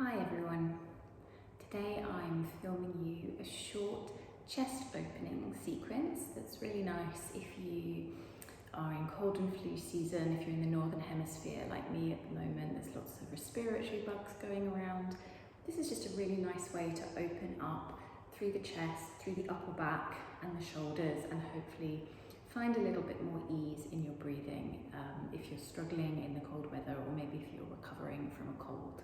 Hi everyone, today I'm filming you a short chest opening sequence that's really nice if you are in cold and flu season, if you're in the northern hemisphere like me at the moment. There's lots of respiratory bugs going around. This is just a really nice way to open up through the chest, through the upper back and the shoulders, and hopefully find a little bit more ease in your breathing if you're struggling in the cold weather, or maybe if you're recovering from a cold.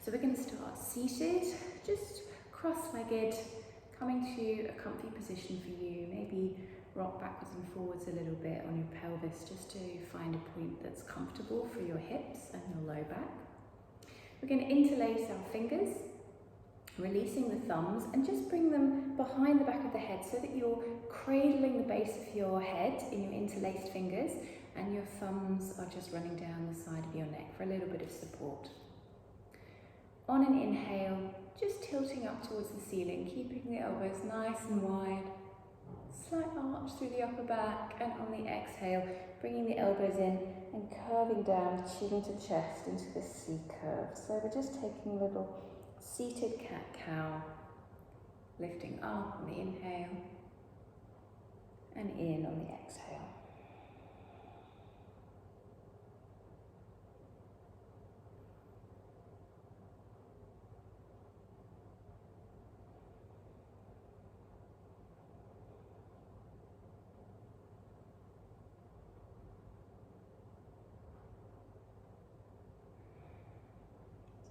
So we're going to start seated, just cross-legged, coming to a comfy position for you. Maybe rock backwards and forwards a little bit on your pelvis just to find a point that's comfortable for your hips and your low back. We're going to interlace our fingers, releasing the thumbs, and just bring them behind the back of the head so that you're cradling the base of your head in your interlaced fingers, and your thumbs are just running down the side of your neck for a little bit of support. On an inhale, just tilting up towards the ceiling, keeping the elbows nice and wide. Slight arch through the upper back, and on the exhale, bringing the elbows in and curving down, chin to chest into the C curve. So we're just taking a little seated cat-cow, lifting up on the inhale and in on the exhale.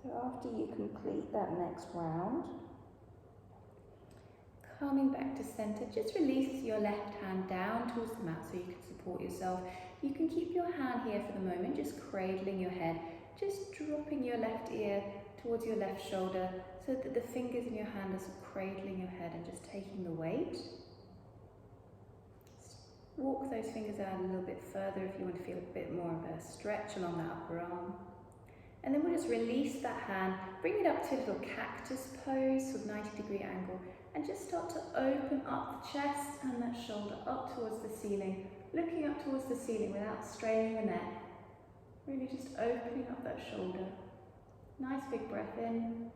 So after you complete that next round, coming back to center, just release your left hand down towards the mat so you can support yourself. You can keep your hand here for the moment, just cradling your head, just dropping your left ear towards your left shoulder so that the fingers in your hand are cradling your head and just taking the weight. Walk those fingers out a little bit further if you want to feel a bit more of a stretch along that upper arm. And then we'll just release that hand, bring it up to a little cactus pose with 90-degree angle, and just start to open up the chest and that shoulder up towards the ceiling, looking up towards the ceiling without straining the neck. Really just opening up that shoulder. Nice big breath in.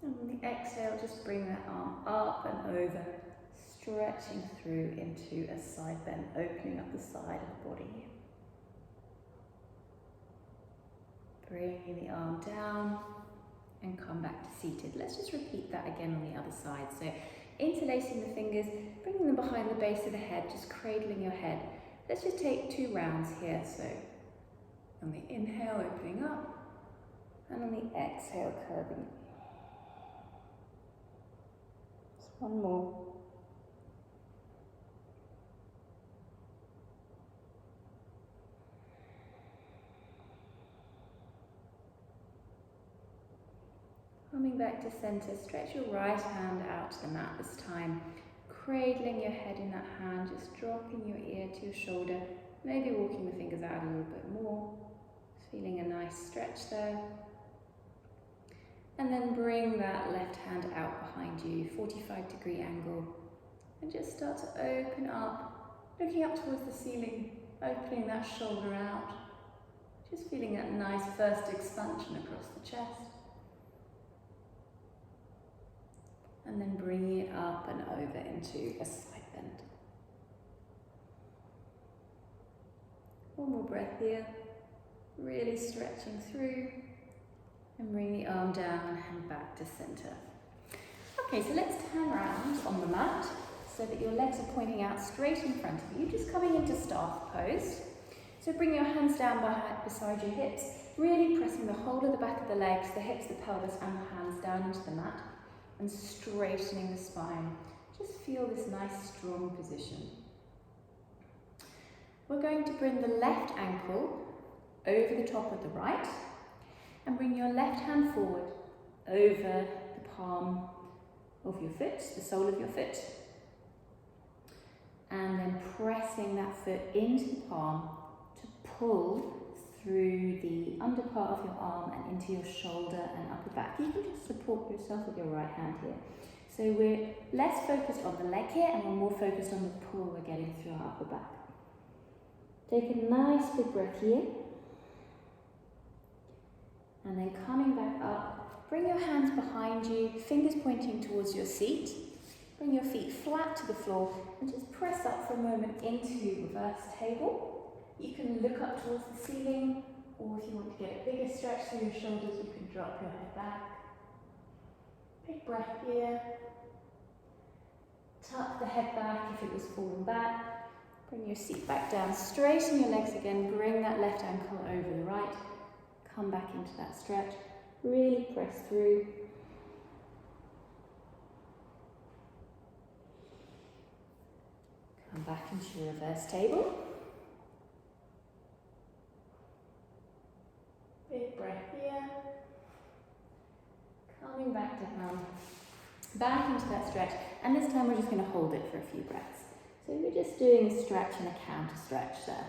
And on the exhale, just bring that arm up and over, stretching through into a side bend, opening up the side of the body. Bringing the arm down and come back to seated. Let's just repeat that again on the other side. So interlacing the fingers, bringing them behind the base of the head, just cradling your head. Let's just take 2 rounds here. So on the inhale, opening up, and on the exhale, curving. Just one more. Coming back to center, stretch your right hand out to the mat this time, cradling your head in that hand, just dropping your ear to your shoulder, maybe walking the fingers out a little bit more, feeling a nice stretch there. And then bring that left hand out behind you, 45-degree angle, and just start to open up, looking up towards the ceiling, opening that shoulder out, just feeling that nice first expansion across the chest. And then bringing it up and over into a side bend. One more breath here, really stretching through, and bring the arm down and back to center. Okay, so let's turn around on the mat so that your legs are pointing out straight in front of you, just coming into staff pose. So bring your hands down beside your hips, really pressing the whole of the back of the legs, the hips, the pelvis, and the hands down into the mat, and straightening the spine. Just feel this nice strong position. We're going to bring the left ankle over the top of the right and bring your left hand forward over the palm of your foot, the sole of your foot, and then pressing that foot into the palm to pull through the under part of your arm and into your shoulder and upper back. You can just support yourself with your right hand here. So we're less focused on the leg here, and we're more focused on the pull we're getting through our upper back. Take a nice big breath here. And then coming back up, bring your hands behind you, fingers pointing towards your seat. Bring your feet flat to the floor and just press up for a moment into reverse table. You can look up towards the ceiling, or if you want to get a bigger stretch through your shoulders, you can drop your head back. Big breath here. Tuck the head back if it was falling back. Bring your seat back down, straighten your legs again, bring that left ankle over the right. Come back into that stretch, really press through. Come back into your reverse table. Big breath here. Coming back down, back into that stretch, and this time we're just going to hold it for a few breaths. So we're just doing a stretch and a counter stretch there.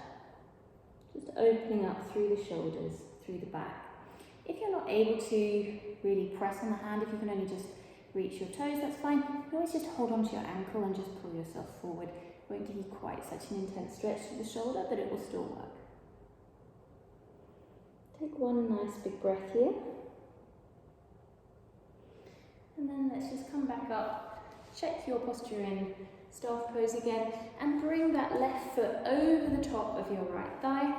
Just opening up through the shoulders, through the back. If you're not able to really press on the hand, if you can only just reach your toes, that's fine. You can always just hold onto your ankle and just pull yourself forward. It won't give you quite such an intense stretch to the shoulder, but it will still work. Take one nice big breath here. And then let's just come back up, check your posture in staff pose again, and bring that left foot over the top of your right thigh.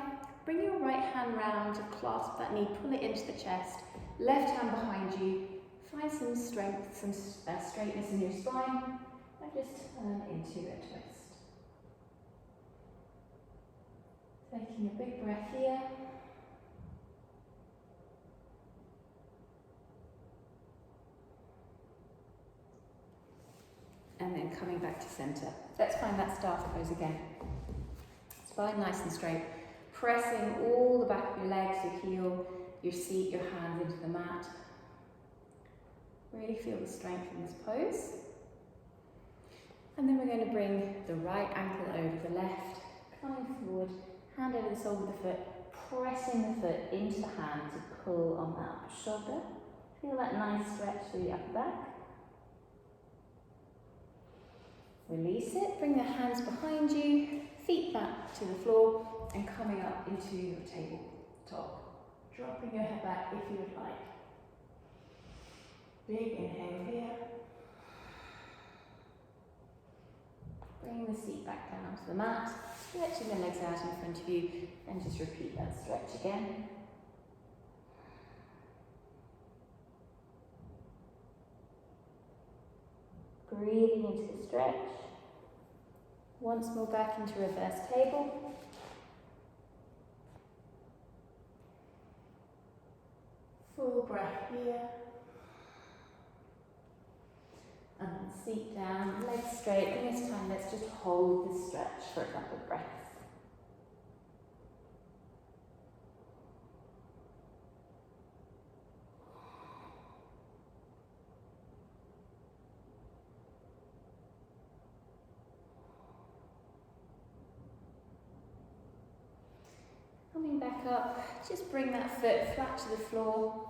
Bring your right hand round to clasp that knee, pull it into the chest, left hand behind you. Find some strength, some straightness in your spine, and just turn into a twist. Taking a big breath here. And then coming back to center. Let's find that staff pose again. Spine nice and straight. Pressing all the back of your legs, your heel, your seat, your hands into the mat. Really feel the strength in this pose. And then we're going to bring the right ankle over the left, coming forward, hand over the sole of the foot, pressing the foot into the hand to pull on that upper shoulder. Feel that nice stretch through the upper back. Release it, bring the hands behind you, feet back to the floor, and coming up into your tabletop. Dropping your head back if you would like. Big inhale here. Bring the seat back down to the mat, stretching the legs out in front of you, and just repeat that stretch again. Breathing into the stretch. Once more back into reverse table. Full breath here. And then seat down, legs straight, and this time let's just hold this stretch for a couple of breaths. Coming back up, just bring that foot flat to the floor.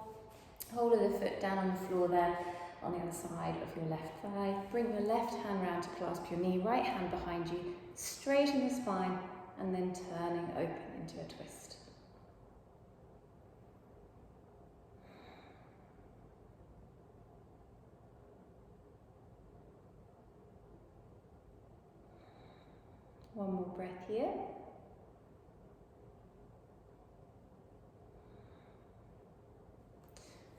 Hold of the foot down on the floor there, on the other side of your left thigh. Bring your left hand round to clasp your knee, right hand behind you, straighten the spine, and then turning open into a twist. One more breath here.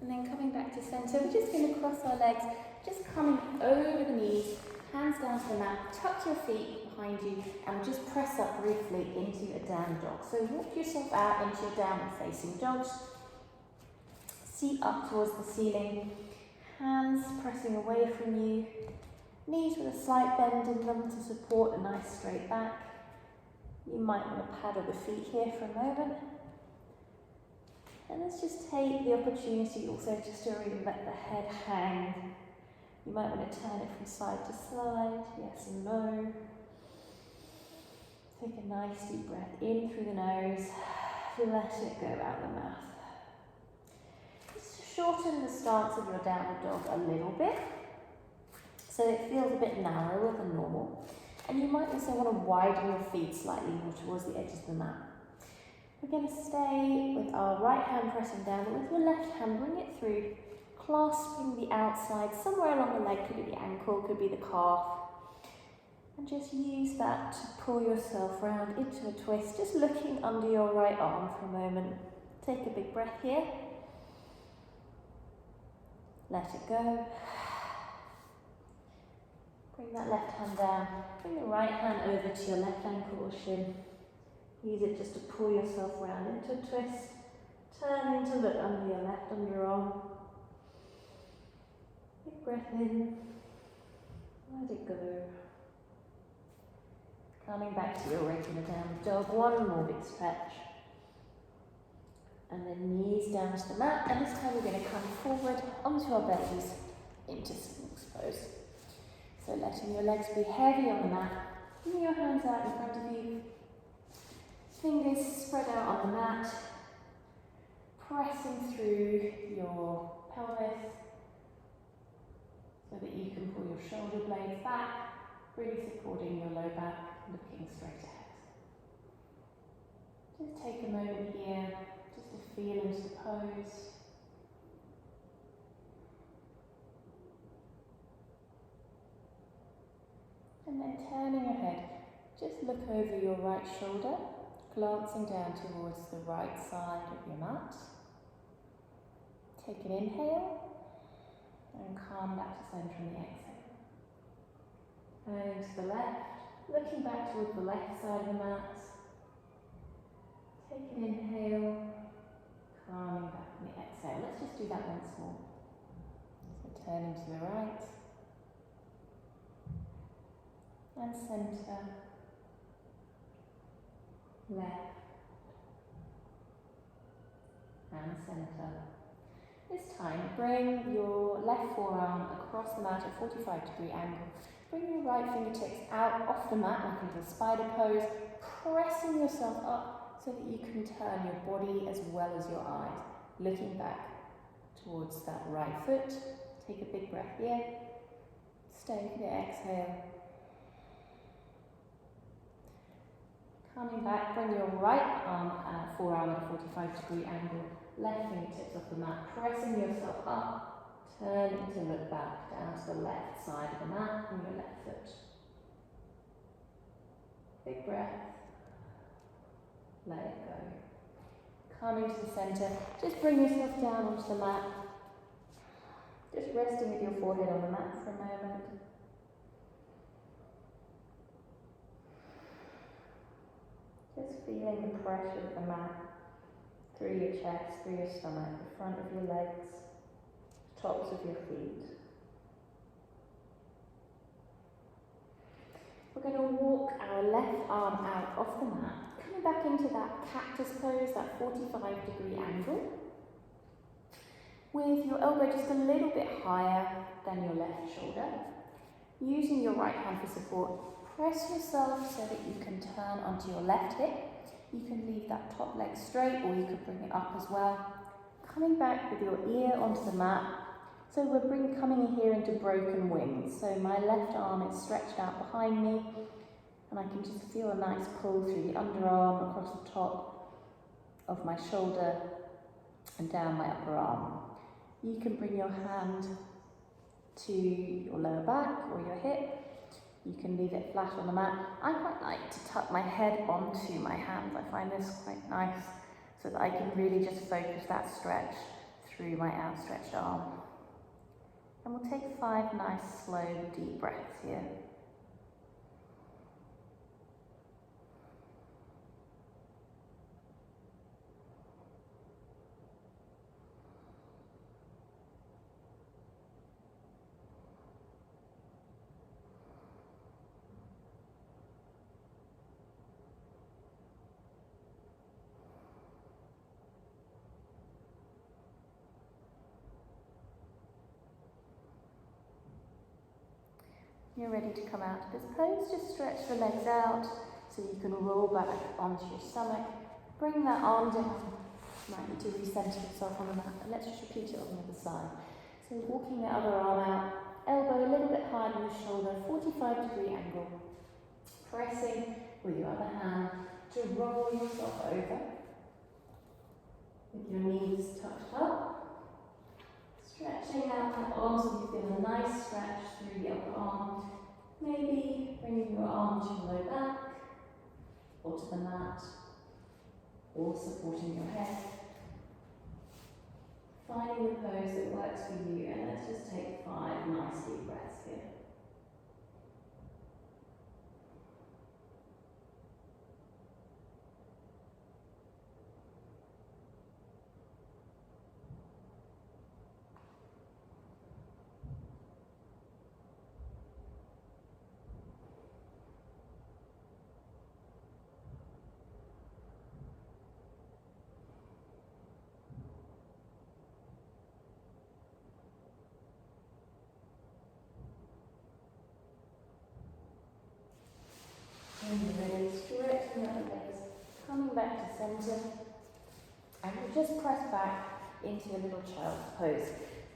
And then coming back to center, we're just going to cross our legs, just coming over the knees, hands down to the mat, tuck your feet behind you, and just press up briefly into a down dog. So walk yourself out into your downward facing dog. Seat up towards the ceiling, hands pressing away from you, knees with a slight bend in them to support a nice straight back. You might want to paddle the feet here for a moment. And let's just take the opportunity also just to really let the head hang. You might want to turn it from side to side, yes and no. Take a nice deep breath in through the nose, let it go out the mouth. Just shorten the stance of your downward dog a little bit, so it feels a bit narrower than normal. And you might also want to widen your feet slightly more towards the edges of the mat. We're going to stay with our right hand pressing down, but with your left hand, bring it through, clasping the outside somewhere along the leg, could be the ankle, could be the calf. And just use that to pull yourself round into a twist, just looking under your right arm for a moment. Take a big breath here. Let it go. Bring that left hand down. Bring the right hand over to your left ankle or shin. Use it just to pull yourself round into a twist. Turning to look under your left underarm. Big breath in. Let it go. Coming back to your regular down dog. One more big stretch. And then knees down to the mat. And this time we're going to come forward onto our bellies into Sphinx pose. So letting your legs be heavy on the mat. Bring your hands out in front of you. Fingers spread out on the mat. Pressing through your pelvis so that you can pull your shoulder blades back, really supporting your low back, looking straight ahead. Just take a moment here, just to feel into the pose. And then turning your head, just look over your right shoulder, glancing down towards the right side of your mat. Take an inhale and calm back to centre on the exhale. Turning to the left, looking back towards the left side of the mat. Take an inhale, calming back on the exhale. Let's just do that once more. So turning to the right and centre, left and centre. This time, bring your left forearm across the mat at a 45-degree angle. Bring your right fingertips out off the mat like into a spider pose, pressing yourself up so that you can turn your body as well as your eyes, looking back towards that right foot. Take a big breath here. Stay for the exhale. Coming back, bring your right forearm at a 45-degree angle. Left fingertips off the mat, pressing yourself up, turning to look back down to the left side of the mat and your left foot. Big breath. Let it go. Coming to the centre, just bring yourself down onto the mat. Just resting with your forehead on the mat for a moment. Just feeling the pressure of the mat through your chest, through your stomach, the front of your legs, tops of your feet. We're going to walk our left arm out off the mat, coming back into that cactus pose, that 45-degree angle, with your elbow just a little bit higher than your left shoulder. Using your right hand for support, press yourself so that you can turn onto your left hip. You can leave that top leg straight or you could bring it up as well. Coming back with your ear onto the mat. So we're coming in here into broken wings. So my left arm is stretched out behind me and I can just feel a nice pull through the underarm, across the top of my shoulder and down my upper arm. You can bring your hand to your lower back or your hip. You can leave it flat on the mat. I quite like to tuck my head onto my hands. I find this quite nice so that I can really just focus that stretch through my outstretched arm. And we'll take 5 nice, slow, deep breaths here. You're ready to come out of this pose. Just stretch the legs out so you can roll back onto your stomach. Bring that arm down. You might need to recenter yourself on the mat. And let's just repeat it on the other side. So walking the other arm out, elbow a little bit higher than the shoulder, 45-degree angle. Pressing with your other hand to roll yourself over. with your knees tucked up, stretching out the arms so you feel a nice stretch through the upper arm. Maybe bringing your arm to your low back, or to the mat, or supporting your head. Finding the pose that works for you, and let's just take 5 nice deep breaths here. And then stretching out the legs, coming back to centre, and we'll just press back into a little child's pose.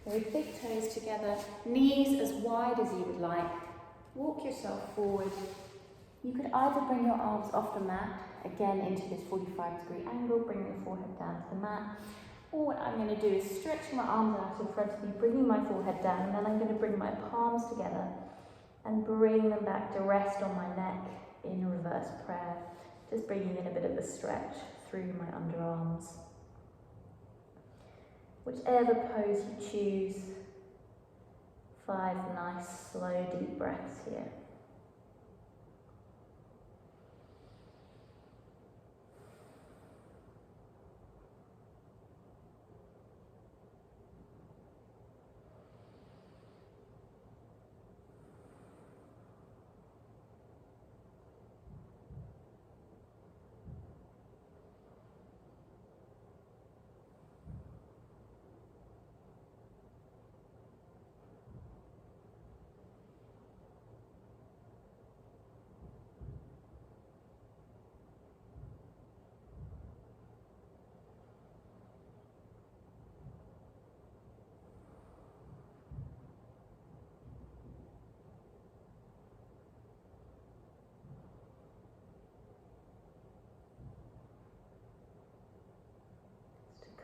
So with big toes together, knees as wide as you would like. Walk yourself forward. You could either bring your arms off the mat, again into this 45-degree angle, bring your forehead down to the mat. Or what I'm going to do is stretch my arms out in front of me, bringing my forehead down, and then I'm going to bring my palms together and bring them back to rest on my neck in reverse prayer, just bringing in a bit of a stretch through my underarms. Whichever pose you choose, 5 nice, slow, deep breaths here.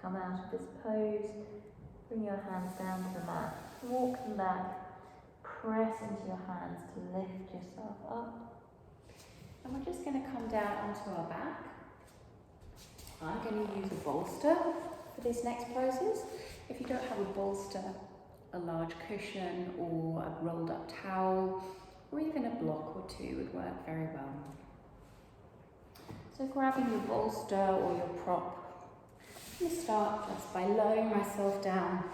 Come out of this pose, bring your hands down to the mat, walk them back, press into your hands to lift yourself up. And we're just going to come down onto our back. I'm going to use a bolster for this next poses. If you don't have a bolster, a large cushion or a rolled up towel, or even a block or 2 would work very well. So grabbing your bolster or your prop, I'm going to start just by lowering myself down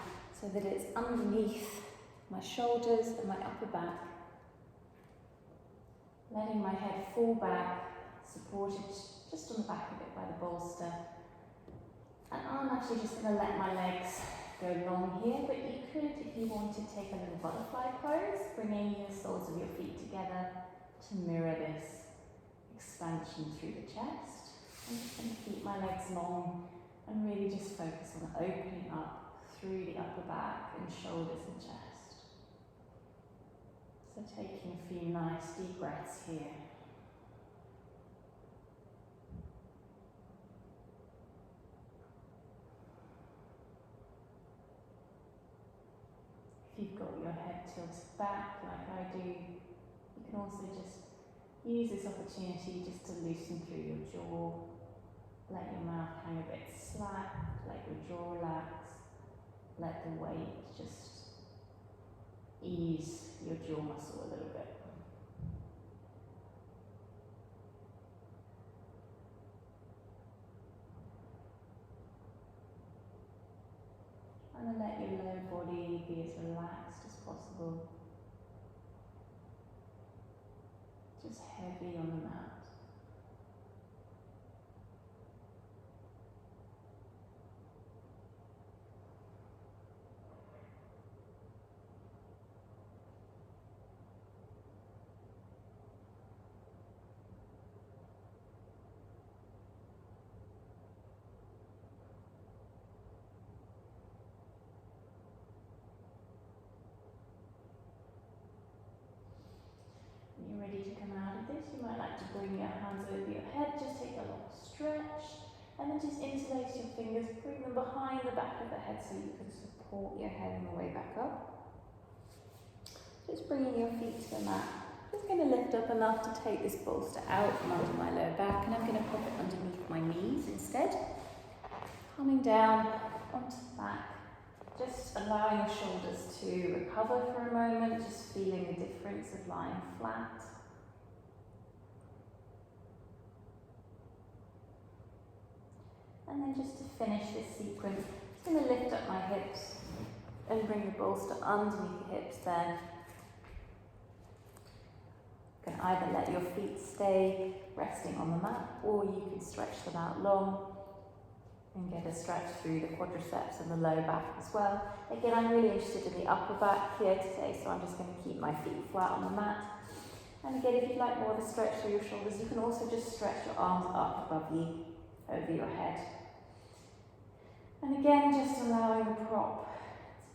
so that it's underneath my shoulders and my upper back. Letting my head fall back, supported just on the back of it by the bolster. And I'm actually just going to let my legs go long here, but you could, if you wanted, take a little butterfly pose, bringing the soles of your feet together to mirror this expansion through the chest. I'm just going to keep my legs long and really just focus on opening up through the upper back and shoulders and chest. So taking a few nice deep breaths here. If you've got your head tilted back like I do, you can also just use this opportunity just to loosen through your jaw. Let your mouth hang a bit slack, let your jaw relax, let the weight just ease your jaw muscle a little bit. And let your lower body be as relaxed as possible. Just heavy on the mat. When you're ready to come out of this, you might like to bring your hands over your head, just take a long stretch, And then just interlace your fingers, bring them behind the back of the head so you can support your head on the way back up. Just bringing your feet to the mat. Just going to lift up enough to take this bolster out from under my lower back, and I'm going to pop it underneath my knees instead. Coming down onto the back, just allowing your shoulders to recover for a moment, just feeling the difference of lying flat. And then just to finish this sequence, I'm going to lift up my hips and bring the bolster underneath the hips there. You can either let your feet stay resting on the mat, or you can stretch them out long and get a stretch through the quadriceps and the low back as well. Again, I'm really interested in the upper back here today, so I'm just going to keep my feet flat on the mat. And again, if you'd like more of a stretch through your shoulders, you can also just stretch your arms up above you, over your head. And again, just allowing the prop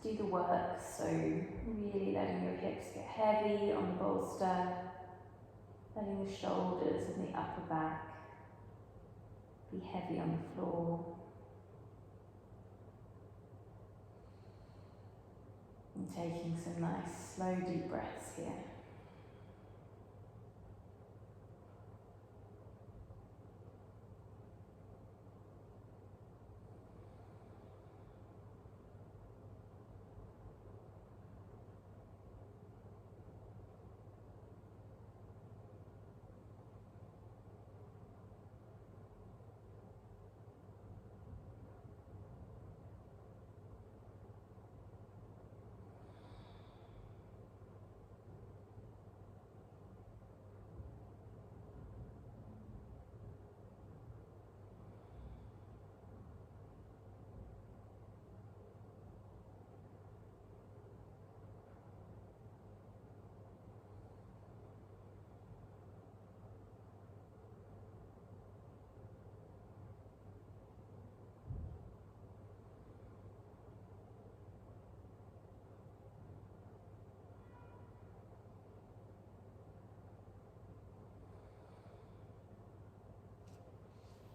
to do the work, so really letting your hips get heavy on the bolster, letting the shoulders and the upper back be heavy on the floor. And taking some nice, slow, deep breaths here.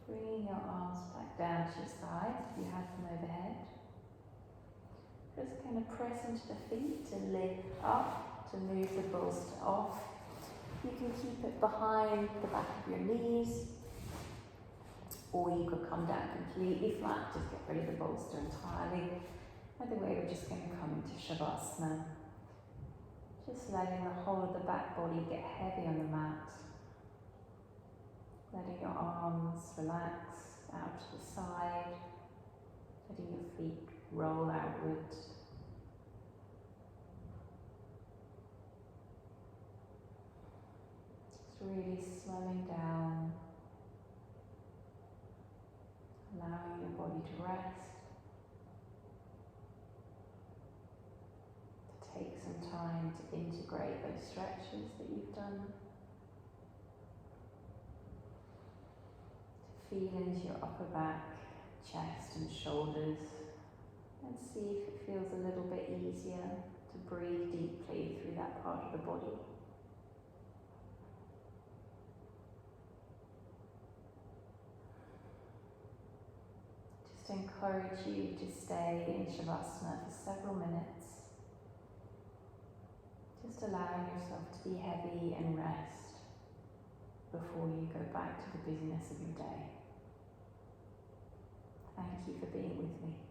Bringing your arms back down to your sides if you have them overhead. Just kind of press into the feet to lift up, to move the bolster off. You can keep it behind the back of your knees, or you could come down completely flat, just get rid of the bolster entirely. Either way, we're just going to come into Shavasana. Just letting the whole of the back body get heavy on the mat. Letting your arms relax out to the side, letting your feet roll outward. Just really slowing down, allowing your body to rest, to take some time to integrate those stretches that you've done. Feel into your upper back, chest and shoulders, and see if it feels a little bit easier to breathe deeply through that part of the body. Just encourage you to stay in Shavasana for several minutes, just allowing yourself to be heavy and rest before you go back to the busyness of your day. Thank you for being with me.